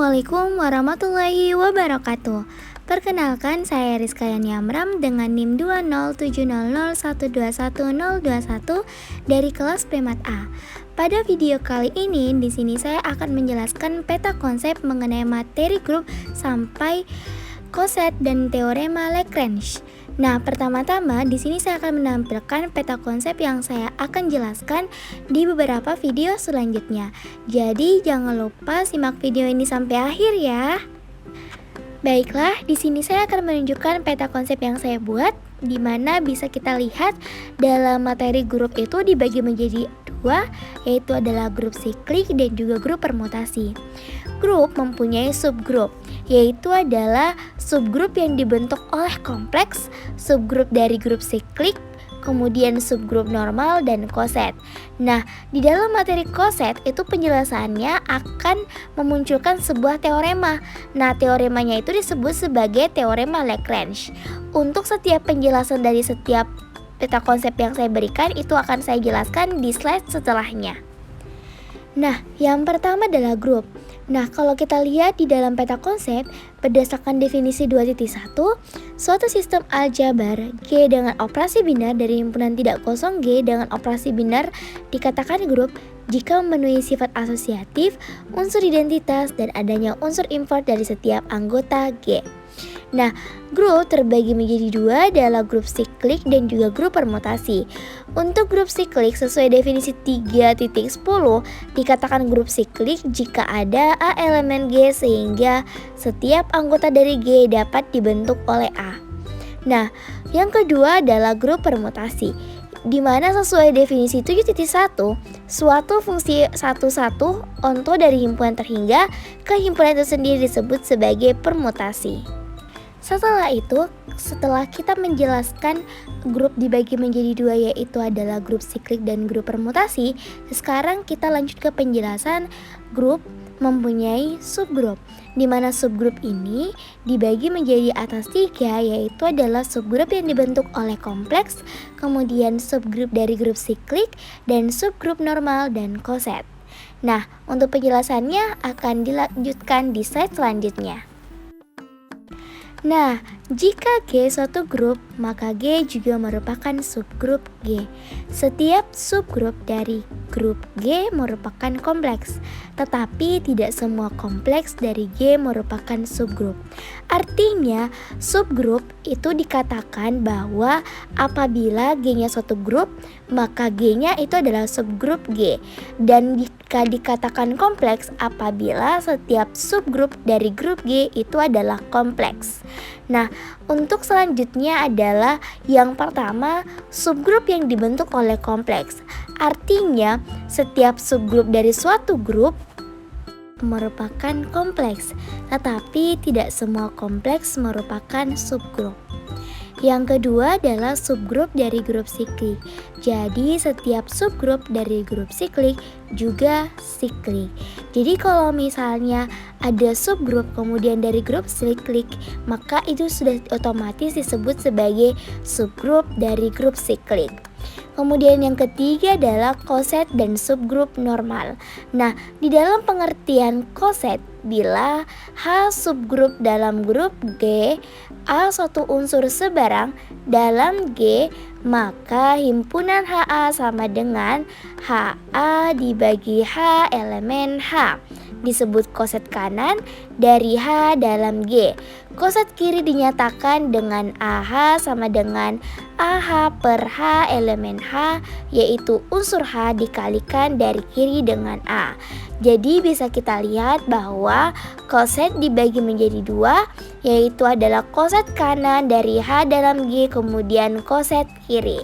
Assalamualaikum warahmatullahi wabarakatuh. Perkenalkan, saya Rizka Yamram dengan NIM 20700121021 dari kelas Primat A. Pada video kali ini, di sini saya akan menjelaskan peta konsep mengenai materi grup sampai koset dan teorema Lagrange. Nah, pertama-tama di sini saya akan menampilkan peta konsep yang saya akan jelaskan di beberapa video selanjutnya. Jadi, jangan lupa simak video ini sampai akhir ya. Baiklah, di sini saya akan menunjukkan peta konsep yang saya buat, di mana bisa kita lihat dalam materi grup itu dibagi menjadi dua, yaitu adalah grup siklik dan juga grup permutasi. Grup mempunyai subgrup, yaitu adalah subgrup yang dibentuk oleh kompleks, subgrup dari grup siklik, kemudian subgrup normal dan koset. Nah, di dalam materi koset itu penjelasannya akan memunculkan sebuah teorema. Nah, teoremanya itu disebut sebagai teorema Lagrange. Untuk setiap penjelasan dari setiap peta konsep yang saya berikan itu akan saya jelaskan di slide setelahnya. Nah, yang pertama adalah grup. Nah, kalau kita lihat di dalam peta konsep, berdasarkan definisi 2.1, suatu sistem aljabar G dengan operasi binar dari himpunan tidak kosong G dengan operasi binar dikatakan grup jika memenuhi sifat asosiatif, unsur identitas, dan adanya unsur import dari setiap anggota G. Nah, grup terbagi menjadi dua adalah grup siklik dan juga grup permutasi. Untuk grup siklik sesuai definisi 3.10 dikatakan grup siklik jika ada A elemen G sehingga setiap anggota dari G dapat dibentuk oleh A. Nah, yang kedua adalah grup permutasi, di mana sesuai definisi 7.1 suatu fungsi satu-satu onto dari himpunan terhingga ke himpunan itu sendiri disebut sebagai permutasi. Setelah kita menjelaskan grup dibagi menjadi dua, yaitu adalah grup siklik dan grup permutasi, sekarang kita lanjut ke penjelasan grup mempunyai subgrup, di mana subgrup ini dibagi menjadi atas tiga, yaitu adalah subgrup yang dibentuk oleh kompleks, kemudian subgrup dari grup siklik, dan subgrup normal dan koset. Nah, untuk penjelasannya akan dilanjutkan di slide selanjutnya. Nah, jika G suatu grup, maka G juga merupakan subgrup G. Setiap subgrup dari grup G merupakan kompleks, tetapi tidak semua kompleks dari G merupakan subgrup. Artinya, subgrup itu dikatakan bahwa apabila G-nya suatu grup, maka G-nya itu adalah subgrup G. Dan jika dikatakan kompleks apabila setiap subgrup dari grup G itu adalah kompleks. Nah, untuk selanjutnya adalah yang pertama, subgrup yang dibentuk oleh kompleks. Artinya, setiap subgrup dari suatu grup merupakan kompleks, tetapi tidak semua kompleks merupakan subgrup. Yang kedua adalah subgrup dari grup siklik. Jadi setiap subgrup dari grup siklik juga siklik. Jadi kalau misalnya ada subgrup kemudian dari grup siklik, maka itu sudah otomatis disebut sebagai subgrup dari grup siklik. Kemudian yang ketiga adalah koset dan subgrup normal. Nah, di dalam pengertian koset, bila H subgrup dalam grup G, A suatu unsur sebarang dalam G, maka himpunan HA sama dengan HA dibagi H elemen H. Disebut koset kanan dari H dalam G. Koset kiri dinyatakan dengan AH sama dengan AH per H elemen H, yaitu unsur H dikalikan dari kiri dengan A. Jadi bisa kita lihat bahwa koset dibagi menjadi dua, yaitu adalah koset kanan dari H dalam G kemudian koset kiri.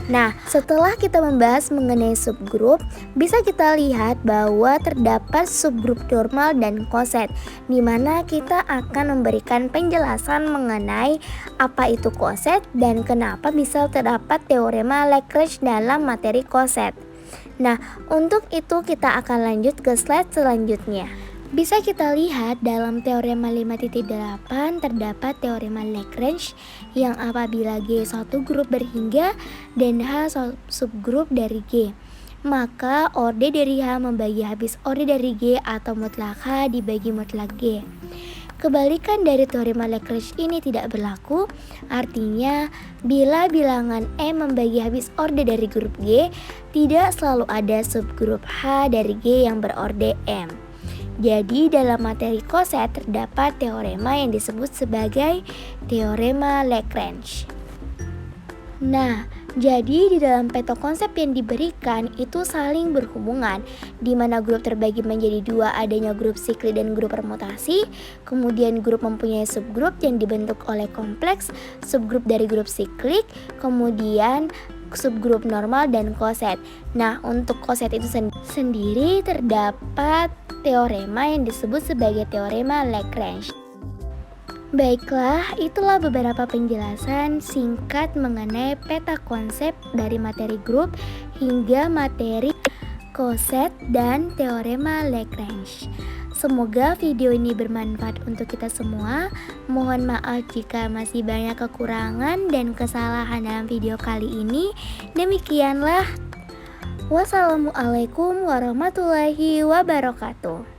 Nah, setelah kita membahas mengenai subgrup, bisa kita lihat bahwa terdapat subgrup normal dan koset, di mana kita akan memberikan penjelasan mengenai apa itu koset dan kenapa bisa terdapat teorema Lagrange dalam materi koset. Nah, untuk itu kita akan lanjut ke slide selanjutnya. Bisa kita lihat dalam teorema 5.8 terdapat teorema Lagrange yang apabila G suatu grup berhingga dan H subgrup dari G, maka orde dari H membagi habis orde dari G atau mutlak H dibagi mutlak G. Kebalikan dari teorema Lagrange ini tidak berlaku, artinya bila bilangan M membagi habis orde dari grup G, tidak selalu ada subgrup H dari G yang berorde M. Jadi dalam materi koset terdapat teorema yang disebut sebagai teorema Lagrange. Nah, jadi di dalam peto konsep yang diberikan itu saling berhubungan, di mana grup terbagi menjadi dua, adanya grup siklik dan grup permutasi. Kemudian grup mempunyai subgrup yang dibentuk oleh kompleks, subgrup dari grup siklik, kemudian subgrup normal dan koset. Nah, untuk koset itu sendiri terdapat teorema yang disebut sebagai teorema Lagrange. Baiklah, itulah beberapa penjelasan singkat mengenai peta konsep dari materi grup hingga materi koset dan teorema Lagrange. Semoga video ini bermanfaat untuk kita semua. Mohon maaf jika masih banyak kekurangan dan kesalahan dalam video kali ini. Demikianlah. Wassalamualaikum warahmatullahi wabarakatuh.